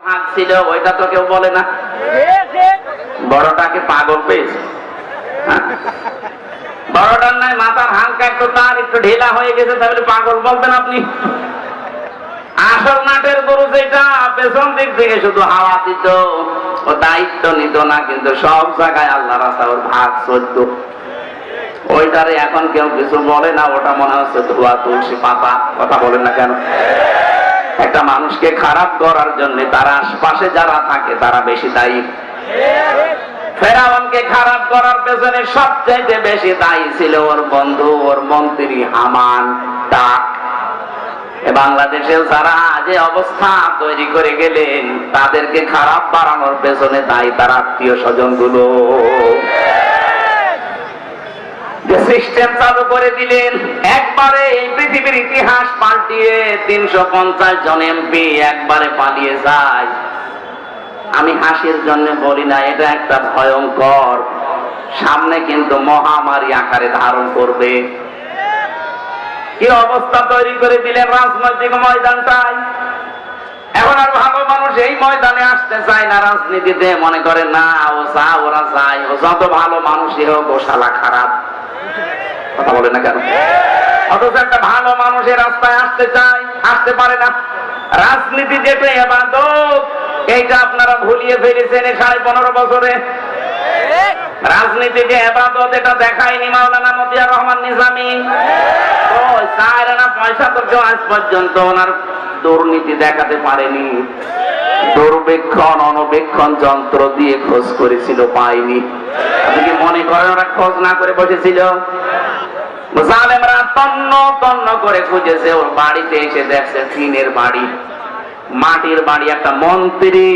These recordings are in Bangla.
হাত ছিল ওইটা তো কেউ বলে না, বড়টাকে পাগল পেয়েছে। বড়টার নাই মাথার হালকা একটু তার একটু ঢিলা হয়ে গেছে, তাহলে পাগল বলবেন আপনি? আসল নাটের গরু যেটা পেছন দিক থেকে শুধু হাওয়া দিত, ও দায়িত্ব নিত না, কিন্তু সব জায়গায় আল্লাহ রাস্তা ওর ভাগ চলতো। ওইটারে এখন কেউ কিছু বলে না, ওটা মনে হচ্ছে ধোয়া তুলসী পাতা। কথা বলেন না কেন? একটা মানুষকে খারাপ করার জন্য তার আশপাশে যারা থাকে তারা বেশি দায়ী। ফেরাউনকে খারাপ করার পেছনে সবচেয়ে বেশি দায়ী ছিল ওর বন্ধু, ওর মন্ত্রী হামান। বাংলাদেশের যারা যে অবস্থা তৈরি করে গেলেন, তাদেরকে খারাপ বাড়ানোর পেছনে দায়ী তার আত্মীয় স্বজন গুলো। যে সিস্টেম চালু করে দিলেন, একবারে এই পৃথিবীর ইতিহাস পাল্টিয়ে 350 জন এমপি একবারে পালিয়ে যায়। আমি হাসির জন্য বলি না, এটা একটা ভয়ঙ্কর, সামনে কিন্তু মহামারী আকারে ধারণ করবে। কি অবস্থা তৈরি করে দিলেন রাজনৈতিক ময়দানটায়। এখন আর ভালো মানুষ এই ময়দানে আসতে চায় না রাজনীতিতে, মনে করে না ও চা ওরা চায়, ও যত ভালো মানুষই হোক ও শালা খারাপ। কথা বলে না কেন? অথচ একটা ভালো মানুষের রাস্তায় আসতে চায়, আসতে পারে না। রাজনীতি যেটা ইবাদত, এইটা আপনারা ভুলিয়ে ফেলেছেন এই 15.5 বছরে। রাজনীতি যে ইবাদত, এটা দেখায়নি মাওলানা মতিয়ার রহমান নিজামী। ওই 4 আনা পয়সা তো কেউ আজ পর্যন্ত ওনার দুর্নীতি দেখাতে পারেনি। দুর্বীক্ষণ অনবীক্ষণ যন্ত্র দিয়ে খোঁজ করেছিল, পায়নি। আপনি কি মনে করেন ওরা খোঁজ না করে বসেছিল? জালেমরা তন্ন তন্ন করে খুঁজেছে, ওর বাড়িতে এসে দেখছে টিনের বাড়ি, মাটির বাড়ি। একটা মন্ত্রী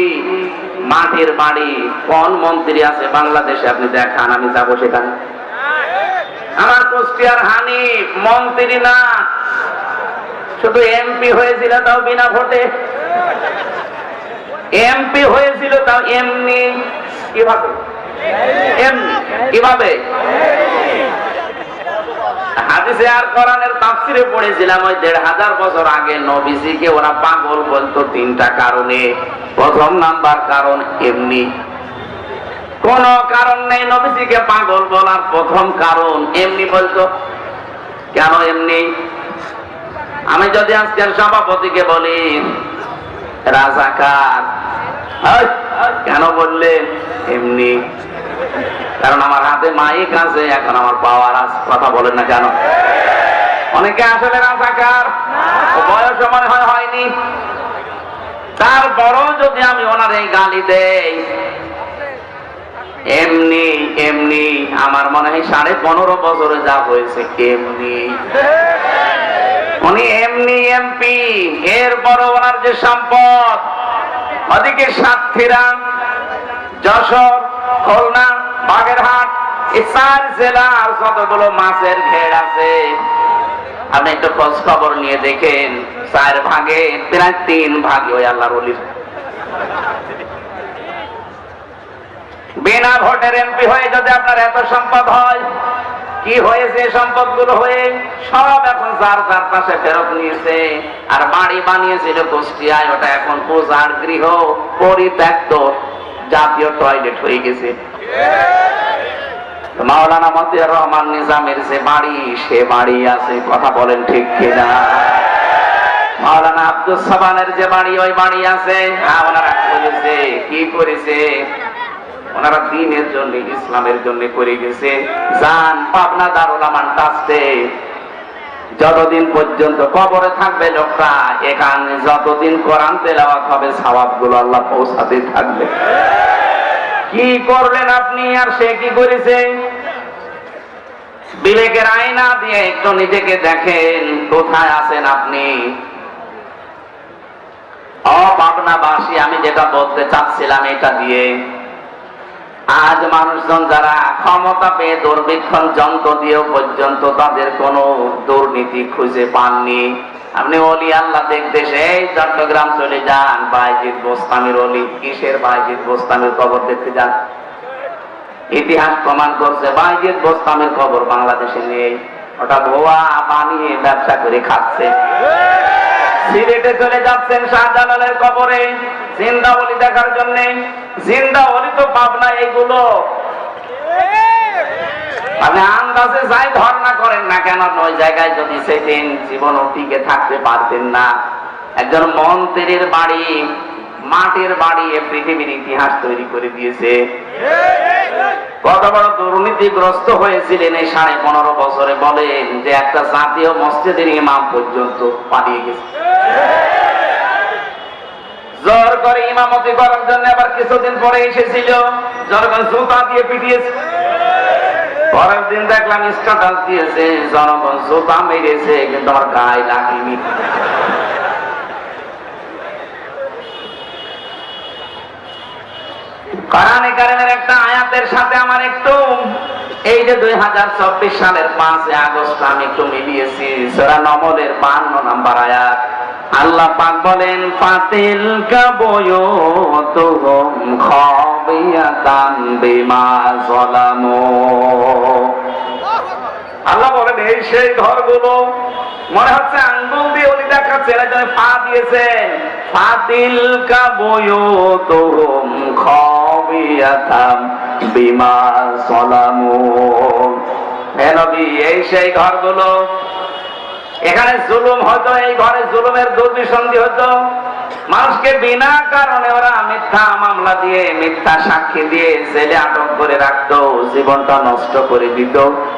মাটির বাড়ি। কোন মন্ত্রী আছে বাংলাদেশে আপনি দেখান, আমি যাবো সেখানে। আমার কুষ্টিয়ার হানিফ মন্ত্রী না, শুধু এমপি হয়েছিল, তাও বিনা ভোটে। এমপি হয়েছিল তাও এমনি। কিভাবে? এমনি কিভাবে? হাদিসে আর কোরআনের তাফসিরে পড়েছিলাম, ওই 1500 বছর আগে নবীজিকে ওরা পাগল বলতো 3টা কারণে। প্রথম নাম্বার কারণ এমনি। কোন কারণ নেই নবীজিকে পাগল বলার, প্রথম কারণ এমনি বলতো। কেন এমনি? আমি যদি আজকের সভাপতিকে বলি রাজাকার, কেন বললেন? এমনি। কারণ আমার হাতে মাইক আছে, এখন আমার পাওয়ার আছে। কথা বলেন না কেন? অনেকে আসলে রাজাকার, বয়স মনে হয় হয়নি, তারপরও যদি আমি ওনার এই গালি দেই এমনি এমনি, আমার মনে হয় 15.5 বছরে যা হয়েছে এমনি। উনি এমনি এমপি, এরপর ওনার যে সম্পদ, ওদিকে সাতক্ষীরা, যশোর, খুলনা, বাগেরহাট, এই 4 জেলার যতগুলো মাছের ঘের আছে, আপনি একটু খোঁজ খবর নিয়ে দেখেন, 4 ভাগে প্রায় 3 ভাগে ওই আল্লাহর ওলির। বিনা ভোটের এমপি হয়ে যদি আপনার এত সম্পদ হয়, কি হয়েছে সম্পদ গুলো হয়ে? সব এখন যার যার পাশে ফেরত নিয়েছে। আর বাড়ি বানিয়েছিল কুষ্টিয়ায়, ওটা এখন পূজার গৃহ, পরিত্যক্ত জাতীয় টয়লেট হয়ে গেছে। মাওলানা মতিয়ার রহমান নিজামের যে বাড়ি, সে বাড়ি আছে। কথা বলেন ঠিক কিনা? মাওলানা আব্দুল সাবানের যে বাড়ি, ওই বাড়ি আছে। ওনারা করেছে কি করেছে? ওনারা দ্বীনের জন্য, ইসলামের জন্য করে গেছে। জান পাবনা দারুল আমান ট্রাস্টে যতদিন পর্যন্ত কবরে থাকবে লোকটা, এখানে যতদিন কোরআন তেলাওয়াত হবে সওয়াবগুলো আল্লাহ পৌঁছাতে থাকবে। কি করলেন আপনি, আর সে কি করেছে? বিবেকের আয়না দিয়ে একটু নিজেকে দেখেন, কোথায় আছেন আপনি? পাবনাবাসী, আমি যেটা বলতে চাচ্ছিলাম এটা দিয়ে, আজ মানুষজন যারা ক্ষমতা পেয়ে দুর্বীক্ষণ যন্ত্র দিয়েও পর্যন্ত তাদের কোনো দুর্নীতি খুঁজে পাননি। আপনি ওলি আল্লাহ দেখতে সেই চট্টগ্রাম চলে যান, বাইজিদ বোস্তামির ওলি। কিসের বাইজিদ বোস্তামির কবর দেখতে যান? ইতিহাস প্রমাণ করছে বাইজিদ বোস্তামির কবর বাংলাদেশে নেই। ওটা ভুয়া বানিয়ে ব্যবসা করে খাচ্ছে। সিলেটে চলে যাচ্ছেন শাহজালালের কবরে জিন্দা ওলি দেখার জন্য। জিন্দা ওলি তো পাবনা এইগুলো আপনি আন্দাজে যাই ধারণা করেন না কেন, ওই জায়গায় যদি সেদিন জীবনও টিকে থাকতে পারতেন না। একজন মন্ত্রীর বাড়ি, মাটির বাড়ি পৃথিবীর ইতিহাস তৈরি করে দিয়েছে। কত বড় দুর্নীতিগ্রস্ত হয়েছিলেন এই 15.5 বছরে, বলেন যে একটা জাতীয় মসজিদের ইমাম পর্যন্ত পালিয়ে গেছে। জোর করে ইমামতি করার জন্য আবার কিছুদিন পরে এসেছিল, জনগণ জুতা দিয়ে পিটিয়েছে। পরের দিন দেখলাম স্ট্যাটাস দিয়েছে, জনগণ জুতা মেরেছে কিন্তু আমার গায়ে লাগেনি। কোরআনে কারিমের একটা আয়াতের সাথে আমার একটু এই যে 2024 সালের 5 আগস্ট আমি একটু মিলিয়েছি। সূরা নমলের 52 নম্বর আয়াত। আল্লাহ পাক বলেন ফাতিলকা বুয়ুতুহুম খাবিয়াতান বিমা যালামু। আল্লাহ বলেন এই সেই ঘরগুলো, মনে হচ্ছে আঙ্গুল দিয়ে উনি দেখাচ্ছেন, এখানে পা দিয়েছেন। ফাতিলকা বুয়ুতুহুম খাবিয়াতান বিমা যালামু। হে নবী, এই সেই ঘরগুলো, এখানে জুলুম হতো, এই ঘরে জুলুমের দুর্বিসন্ধি হতো। মানুষকে বিনা কারণে ওরা মিথ্যা মামলা দিয়ে, মিথ্যা সাক্ষী দিয়ে জেলে আটক করে রাখতো, জীবনটা নষ্ট করে দিত।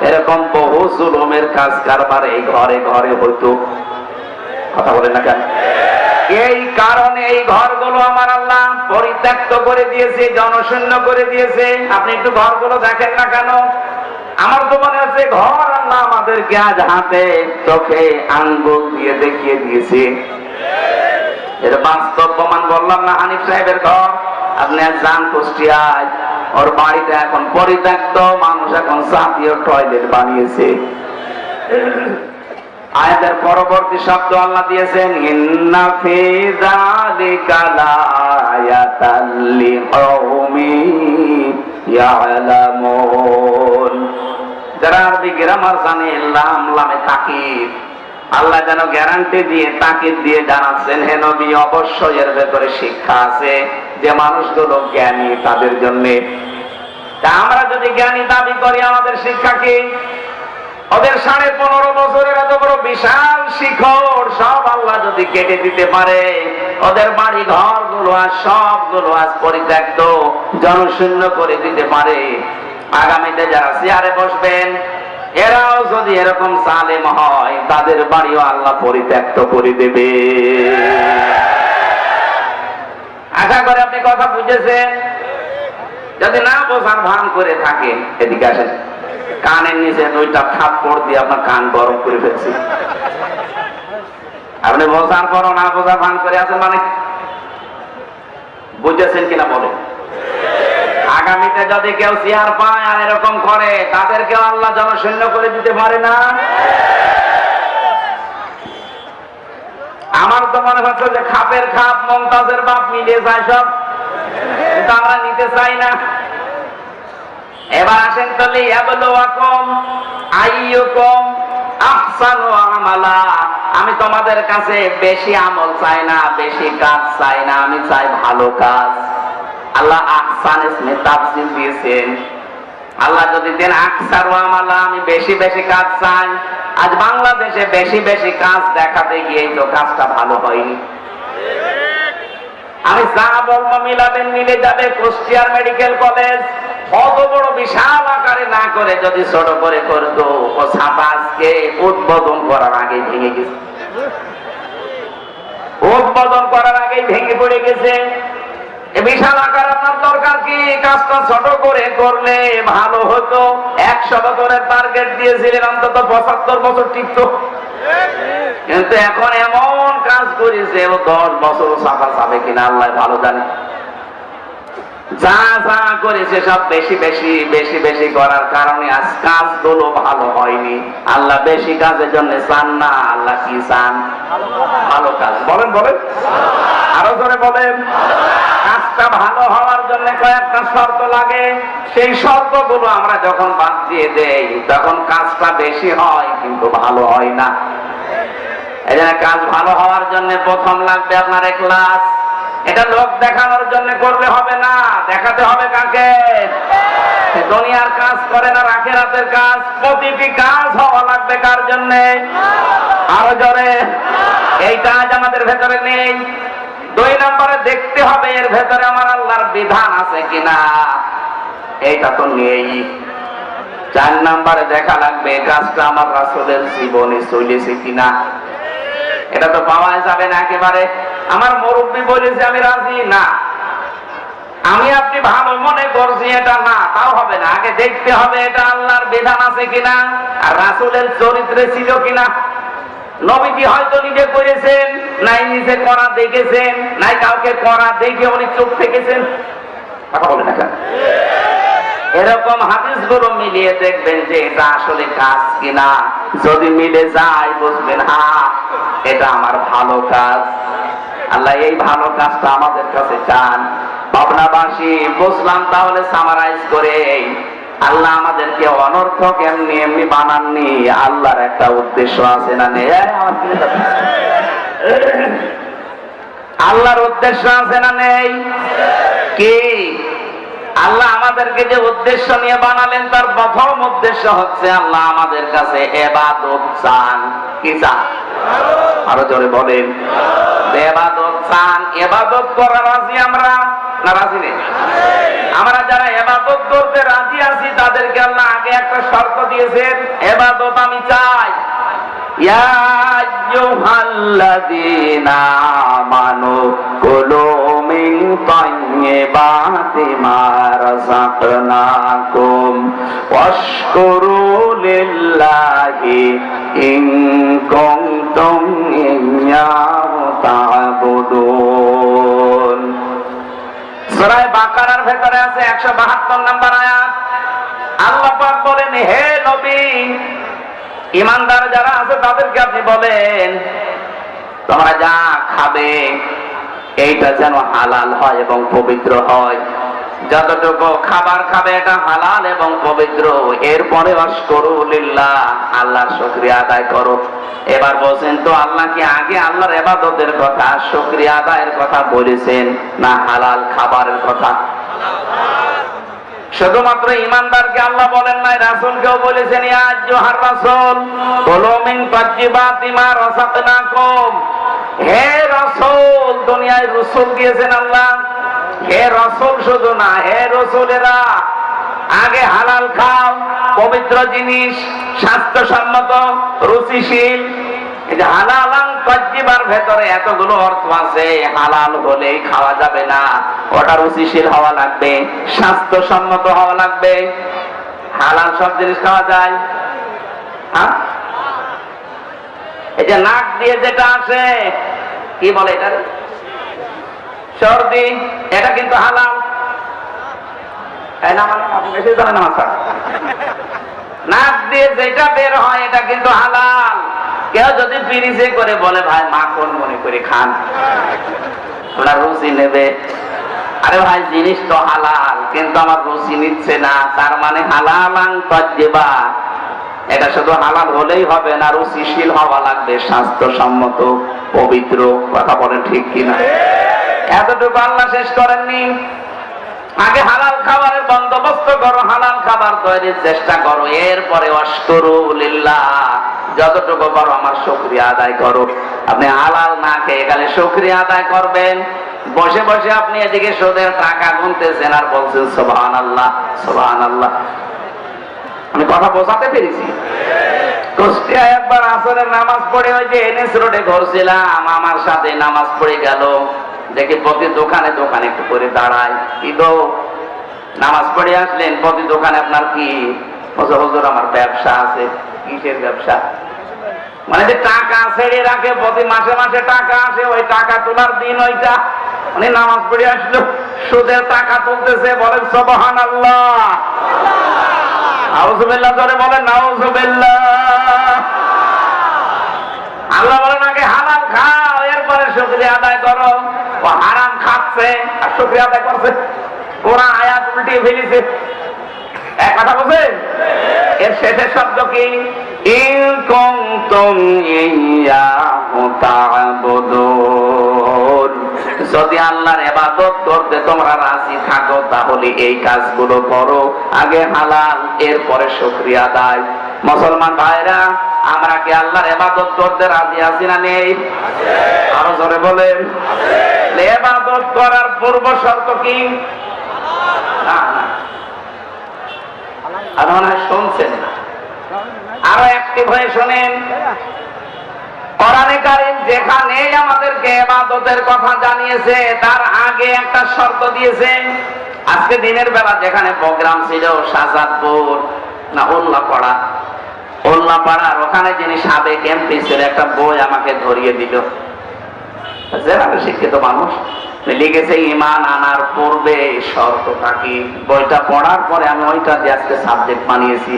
এরকম বহু জুলুমের কাজ কারবার এই ঘরে ঘরে হতো। কথা বলেন না কেন? এই কারণে এই ঘরগুলো আমার আল্লাহ পরিত্যক্ত করে দিয়েছে, জনশূন্য করে দিয়েছে। আপনি একটু ঘরগুলো দেখেন না কেন? আমার তো মনে হচ্ছে ঘর আল্লাহ আমাদেরকে আজ হাতে চোখে আঙ্গুল দিয়ে দেখিয়ে দিয়েছে। এর বাস্তব প্রমাণ বললাম না, হানিফ সাহেবের ঘর। আপনি আজ যান কুষ্টিয়ায়, ওর বাড়িতে এখন পরিত্যক্ত, মানুষ এখন জাতীয় টয়লেট বানিয়েছে। আয়াতের পরবর্তী শব্দ আল্লাহ দিয়েছেন ইন্না ফি যালিকা লাআয়াতাল লিকাউমিন ইয়ালামুন। যারা আরবি গ্রামার জানে, লাম লামে তাকিদ, আল্লাহ যেন গ্যারান্টি দিয়ে তাকিদ দিয়ে জানাচ্ছেন, হে নবী অবশ্যই এর ভেতরে শিক্ষা আছে যে মানুষগুলো জ্ঞানী তাদের জন্য। তা আমরা যদি জ্ঞানী দাবি করি, আমাদের শিক্ষা কি? ওদের 15.5 বছরের এত বড় বিশাল শিখর সব আল্লাহ যদি কেটে দিতে পারে, ওদের বাড়ি ঘর গুলো আর সবগুলো আজ পরিত্যক্ত, জনশূন্য করে দিতে পারে, আগামীতে যারা চেয়ারে বসবেন এরাও যদি এরকম জালেম হয়, তাদের বাড়িও আল্লাহ পরিত্যক্ত করে দেবে। আশা করে আপনি কথা বুঝেছেন। যদি না বোঝার ভান করে থাকেন, এদিকে আসেন, কানের নিচে 2টা থাপ্পড় দিয়ে আপনার কান গরম করে ফেলছি। আপনি বোঝার পরও না বোঝার ভান করে আছেন, মানে বুঝেছেন কিনা বলেন? আগামীতে যদি কেউ চেয়ার পায় আর এরকম করে, তাদেরকেও আল্লাহ জনশূন্য করে দিতে পারে না? আমার তো মনে হচ্ছে যে খাপের খাপ মমতাজের বাপ মিলিয়ে যায় সব, কিন্তু আমরা নিতে চাই না। এবার আসেন তো, লিয়াবলুয়াকুম আইয়ুকুম আহসানু আমালা। আমি তোমাদের কাছে বেশি আমল চাই না, বেশি কাজ চাই না, আমি চাই ভালো কাজ। আল্লাহ আহসান ইসমে তাফসীর দিয়েছেন। আল্লাহ যদি দেন আকসারু আমালা, আমি বেশি বেশি কাজ চাই। আজ বাংলাদেশে বেশি বেশি কাজ দেখাতে গিয়ে তো কাজটা ভালো হয়নি। আমি যা বলবো মিলাবেন, মিলে যাবে। কুষ্টিয়ার মেডিকেল কলেজ অত বড় বিশাল আকারে না করে যদি ছোট করে করতো, ও ছাপা আজকে উদ্বোধন করার আগে ভেঙে গেছে। উদ্বোধন করার আগে ভেঙে পড়ে গেছে। বিশাল আকার আপনার দরকার কি? কাজটা ছোট করে করলে ভালো হতো। 100 বছরের টার্গেট দিয়েছিলেন, অন্তত 75 বছর টিকতো। কিন্তু এখন এমন কাজ করেছে, ও 10 বছর ছাপা যাবে কিনা আল্লাহ ভালো জানে। যা যা করেছে সব বেশি বেশি বেশি বেশি করার কারণে আজ কাজগুলো ভালো হয়নি। আল্লাহ বেশি কাজের জন্য চান না, আল্লাহ কি চান? ভালো কাজ। বলেন বলেন, আরো জোরে বলেন। কাজটা ভালো হওয়ার জন্য কয়েকটা শর্ত লাগে। সেই শর্তগুলো আমরা যখন বাদ দিয়ে দেই, তখন কাজটা বেশি হয় কিন্তু ভালো হয় না। এই জন্য কাজ ভালো হওয়ার জন্য প্রথম লাগবে আপনার ইখলাস। এটা লোক দেখানোর জন্য করলে হবে না, দেখাতে হবে কাকে? দুনিয়ার কাজ করে না, আখিরাতের কাজ। প্রতিটি কাজ হওয়া লাগবে কার জন্য? আরো জোরে। এই কাজ আমাদের ভেতরে নেই। 2 নম্বরে দেখতে হবে এর ভেতরে আমার আল্লাহর বিধান আছে কিনা, এইটা তো নেই। 4 নম্বরে দেখা লাগবে কাজটা আমার রাসূলের জীবনে চলেছে কিনা। এটা তো পাওয়া যাবে না একেবারে। আমার মুরব্বি বলেছে আমি রাজি না, আমি আপনি ভালো মনে করছি এটা না, তাও হবে না। আগে দেখতে হবে এটা আল্লাহর বিধান আছে কিনা, আর রাসূলের চরিত্রে ছিল কিনা। নবীজি হয়তো নিজে করেছেন, নাই নিজে করা দেখেছেন, নাই কাউকে করা দেখে উনি চুপ থেকেছেন। কথা বলে না কেন? এরকম হাদিসগুলো মিলিয়ে দেখবেন যে এটা আসলে কাজ কিনা। যদি মিলে যায় বুঝবেন হ্যাঁ এটা আমার ভালো কাজ। আল্লাহ এই ভালো কাজটা আমাদের কাছে চান। ভাবনাবাসী বুঝলাম তাহলে সামারাইজ করে, আল্লাহ আমাদেরকে অনর্থক এমনি এমনি বানাননি। আল্লাহর একটা উদ্দেশ্য আছে না নেই? আল্লাহর উদ্দেশ্য আছে না নেই? কি? আল্লাহ আমাদেরকে যে উদ্দেশ্য নিয়ে বানালেন তার প্রথম উদ্দেশ্য হচ্ছে আল্লাহ আমাদের কাছে ইবাদত চান। কি চান? আরো জোরে বলেন। ইবাদত চান। ইবাদত করা রাজি আমরা না রাজি নেই? আমরা যারা ইবাদত করতে রাজি আছি তাদেরকে আল্লাহ আগে একটা শর্ত দিয়েছেন, ইবাদত আমি চাই। ইয়া আইয়ুহাল্লাযীনা আমানু কুলু মিন তাইয়্যিবাতি মা রাযাকনাকুম ওয়াশকুরু লিল্লাহি ইন কুনতুম ইয়্যাহু তা'বুদুন। সূরা বাকারার ভেতরে আছে 172 নম্বর আয়াত। আল্লাহ পাক বলেন, হে নবী, ঈমানদার যারা আছে তাদেরকে আপনি বলেন তোমরা যা খাবে এইটা যেন হালাল হয় এবং পবিত্র হয়। যতটুকু খাবার খাবে এটা হালাল এবং পবিত্র। এরপরে ওয়াশকুরু লিল্লাহ, আল্লাহর শুকরিয়া আদায় করো। এবার বলছেন তো আল্লাহ কি আগে আল্লাহর ইবাদতের কথা, শুকরিয়া আদায়ের কথা বলেছেন না হালাল খাবারের কথা? শুধুমাত্র ঈমানদারকে আল্লাহ বলেন নাই, রাসূলকেও বলেছেন ইয়া আইয়ুহার রাসূল কুলু মিন তাইয়্যিবাতি মা রাযাকনাকুম। হে রাসূল, দুনিয়ায় রাসূল দিয়েছেন আল্লাহ। হে রাসূল শুধু না, হে রাসূলেরা আগে হালাল খাও, পবিত্র জিনিস, স্বাস্থ্যসম্মত, রুচিশীল। এই যে হালালান তাইয়্যিবার ভেতরে এতগুলো অর্থ আছে। হালাল হলেই খাওয়া যাবে না, ওটা রুচিশীল হওয়া লাগবে, স্বাস্থ্যসম্মত হওয়া লাগবে। হালাল সব জিনিস খাওয়া যায়? হ্যাঁ, এই যে নাক দিয়ে যেটা আসে কি বলে এটা, সর্দি, এটা কিন্তু হালাল। নাক দিয়ে যেটা বের হয় এটা কিন্তু হালাল। কেউ যদি পিরিজে করে বলে ভাই মাখন মনে করে খান, ওনার রুচি নেবে। আরে ভাই জিনিস তো হালাল কিন্তু আমার রুচি নিচ্ছে না, তার মানে হালালান তাইয়্যিবা। এটা শুধু হালাল হলেই হবে না, রুচিশীল হওয়া লাগবে, স্বাস্থ্যসম্মত, পবিত্র। কথা বলেন ঠিক কিনা? এতটুকু আল্লাহ শেষ করেননি। আগে হালাল খাবারের বন্দোবস্ত করো, হালাল খাবার তৈরির চেষ্টা করো, এরপরে ওয়াশকুরু লিল্লাহ, যতটুকু পারো আমার শুকরিয়া আদায় করো। আপনি হালাল না খেয়ে গেলে শুকরিয়া আদায় করবেন। বসে বসে আপনি এদিকে সুদের টাকা গুনতেছেন আর বলছেন সুবহানাল্লাহ সুবহানাল্লাহ। আমি কথা বোঝাতে পেরেছি? কুষ্টিয়া একবার আসরের নামাজ পড়ে ওই যে এনএস রোডে ঘুরছিলাম, আমার সাথে নামাজ পড়ে গেল। দেখি প্রতি দোকানে দোকানে একটু করে দাঁড়ায়। ঈদো নামাজ পড়ে আসলেন, প্রতি দোকানে আপনার কি? হুজুর আমার ব্যবসা আছে। কিসের ব্যবসা? মানে যে টাকা ছেড়ে রাখে, প্রতি মাসে মাসে টাকা আসে, ওই টাকা তোলার দিন ওইটা। উনি নামাজ পড়ে আসলো, সুদের টাকা তুলতেছে। বলেন সুবহানাল্লাহ, আউযুবিল্লাহ করে বলেন নাউযুবিল্লাহ। আল্লাহ বলেন আগে হালাল খাও, এরপরে শুকরিয়া আদায় করো। ও হারাম খাচ্ছে আর শুকরিয়া আদায় করছে, পুরা আয়াত উল্টিয়ে ফেলেছে। এক কথা বলছেন? এর শেষের শব্দ কি? ইন কুনতুম ইয়াহু তা'বুদুন। যদি আল্লাহর ইবাদত করতে তোমরা রাজি থাকো তাহলে এই কাজগুলো করো। আগে হালাল, এরপরে শুকরিয়া আদায়। মুসলমান ভাইরা, আমরা কি আল্লাহর ইবাদত করতে রাজি আছি না নেই? আরো জোরে বলেন। ইবাদত করার পূর্ব শর্ত কি? না না, আপনারা শুনছেন না, আরো অ্যাক্টিভ হয়ে শোনেন। কোরআনে কারীম যেখানে আমাদেরকে ইবাদতের কথা জানিয়েছে তার আগে একটা শর্ত দিয়েছে। আজকে দিনের বেলা যেখানে প্রোগ্রাম ছিল শাহজাদপুর না উল্লাপাড়ার ওখানে যিনি সাবেক এমপি ছিল, একটা বই আমাকে ধরিয়ে দিল। জেনারেল শিক্ষিত মানুষ লিখেছে ঈমান আনার পূর্বে শর্তটা কি। বইটা পড়ার পরে আমি ওইটা দিয়ে আজকে সাবজেক্ট বানিয়েছি।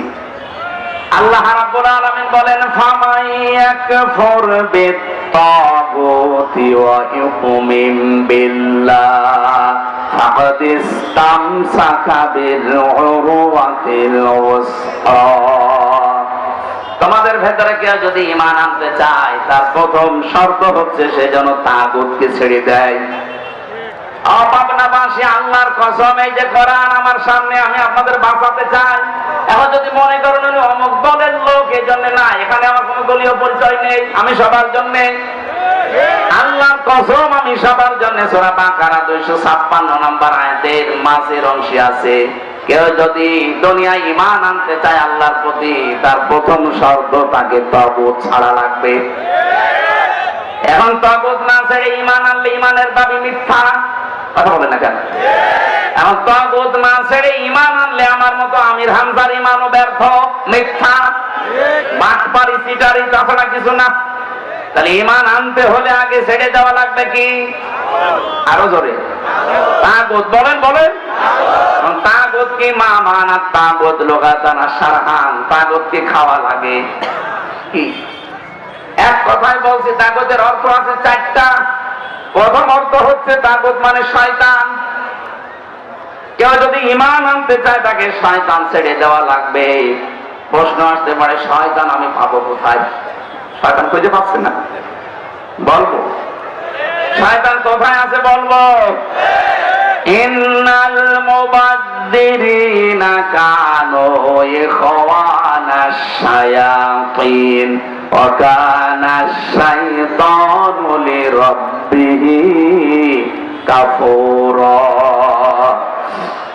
আল্লাহ রাব্বুল আলামিন বলেন, ফামাইয়াকফুর বিত-তাগুতি ওয়া ইউমিন বিল্লাহ ফাকাদ ইসতামসাকা বিল-উরওয়াতিল ওয়াসফা। তোমাদের ভেতরে কেউ যদি ঈমান আনতে চায় তার প্রথম শর্ত হচ্ছে সে যেন তাগুতকে ছেড়ে দেয়। অপাবনাবাসী, আল্লাহর কসম, এই যে কোরআন আমার সামনে, আমি আপনাদের বাঁচাতে চাই। এখন যদি মনে করেন অমুক দলের লোক, এই জন্য না, এখানে আমার কোনো দলীয় পরিচয় নেই, আমি সবার জন্য। আল্লাহর কসম, আমি সবার জন্য। সূরা বাকারা 256 নম্বর আয়াতের মাঝের অংশে আছে, কেউ যদি দুনিয়ায় ঈমান আনতে চায় আল্লাহর প্রতি, তার প্রথম শর্ত তাকে তাগুত ছাড়া লাগবে। এখন তাগুত না ছেড়ে ঈমান আনলে ঈমানের দাবি মিথ্যা। কথা বলেন না কেন? এখন তাগুত না ছেড়ে ঈমান আনলে আমার মতো আমির হামজার ঈমানও ব্যর্থ, মিথ্যা, বাটপারি, চিটারি, তাছাড়া কিছু না। তাহলে ঈমান আনতে হলে আগে ছেড়ে দেওয়া লাগবে কি? আরো জোরে তাগুত বলেন, বলেন। তাগুত কি? মা মানা তাগুত লুগাতান শারহান, তাগুত কি খাওয়া লাগে কি? এক কথায় বলছি, তাগুতের অর্থ আছে চারটা। প্রথম অর্থ হচ্ছে তাগুত মানে শয়তান। কেউ যদি ঈমান আনতে চায় তাকে শয়তান ছেড়ে দেওয়া লাগবে। প্রশ্ন আসতে পারে, শয়তান আমি পাবো কোথায়? শয়তান খুঁজে পাচ্ছেন না? বলবো শয়তান কোথায় আছে, বলবো। ইন্নাল মুবাদদিরিনা কানু ইখওয়ানাশ শায়াতিন ওয়া কানাশ শাইতানু লিরাব্বিহি কাফুরা।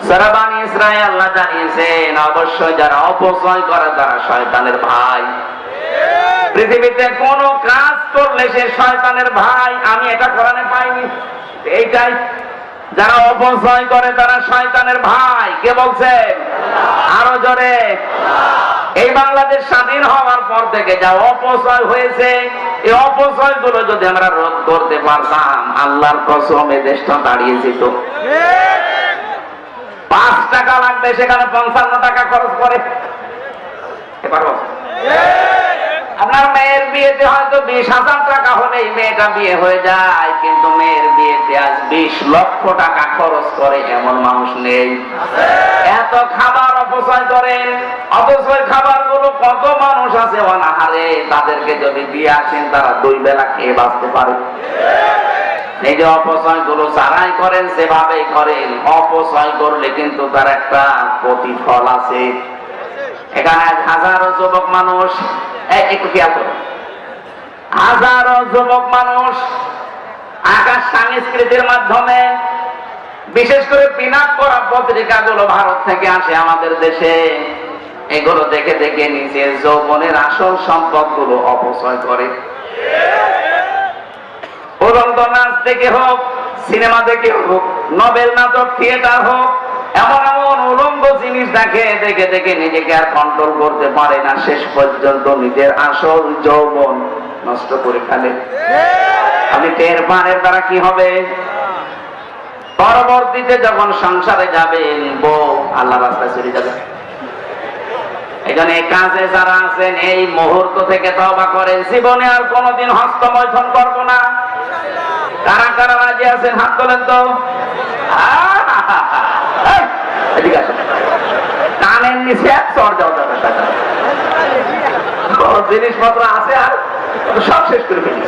সূরা বনী ইসরাঈল আল্লাহ জানিয়েছেন, অবশ্যই যারা অপচয় করে তারা শয়তানের ভাই। পৃথিবীতে কোন কাজ করলে সে শয়তানের ভাই, আমি এটা কোরআনে পাইনি। এইটাই, যারা অপচয় করে তারা শয়তানের ভাই। কে বলছেন? আরো জোরে। এই বাংলাদেশ স্বাধীন হওয়ার পর থেকে যা অপচয় হয়েছে, এই অপচয় গুলো যদি আমরা রোধ করতে পারতাম, আল্লাহর কসম এই দেশটা দাঁড়িয়ে যেত। 5 টাকা লাগবে, সেখানে 55 টাকা খরচ করে। আপনার মেয়ের বিয়েতে হয়তো 20,000 টাকা হলে মেয়েটা বিয়ে হয়ে যায়, কিন্তু মেয়ের বিয়েতে আজ 20 লক্ষ টাকা খরচ করে এমন মানুষ নেই। এত খাবার অপচয় করেন, অথচ খাবার গুলো কত মানুষ আছে অনাহারে, তাদেরকে যদি দিয়ে আসেন তারা 2 বেলা খেয়ে বাঁচতে পারে। এই যে অপচয় গুলো যারাই করেন সেভাবেই করেন, অপচয় করলে কিন্তু তার একটা প্রতিফল আছে। এখানে হাজারো যুবক মানুষ, একটু খেয়াল করুন, হাজারো যুবক মানুষ আকাশ সংস্কৃতির মাধ্যমে, বিশেষ করে পিনাক করা পত্রিকাগুলো ভারত থেকে আসে আমাদের দেশে, এগুলো দেখে দেখে নিজের যৌবনের আসল সম্পদগুলো অপচয় করে। উড়ন্ত নাচ দেখে হোক, সিনেমা দেখে হোক, নভেল, নাটক, থিয়েটার হোক, এমন এমন উলঙ্গ জিনিস দেখে দেখে দেখে নিজেকে আর কন্ট্রোল করতে পারে না, শেষ পর্যন্ত নিজের আসল যৌবন নষ্ট করে ফেলে। আপনি টের পান এর দ্বারা কি হবে? পরবর্তীতে যখন সংসারে যাবেন, বউ আল্লাহ রাস্তায় চলে যাবে। এখানে কাজে যারা আছেন এই মুহূর্ত থেকে তওবা করেন, জীবনে আর কোনোদিন হস্তমৈথুন করব না। কারা কারা রাজি আছেন হাত তোলেন তো। এদিকে আসো, কানের নিচে এক চড় দেওয়া যাবে, জিনিসপত্র আছে আর সব শেষ করে ফেলি।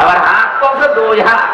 আবার হাত কমছে 2 হাত।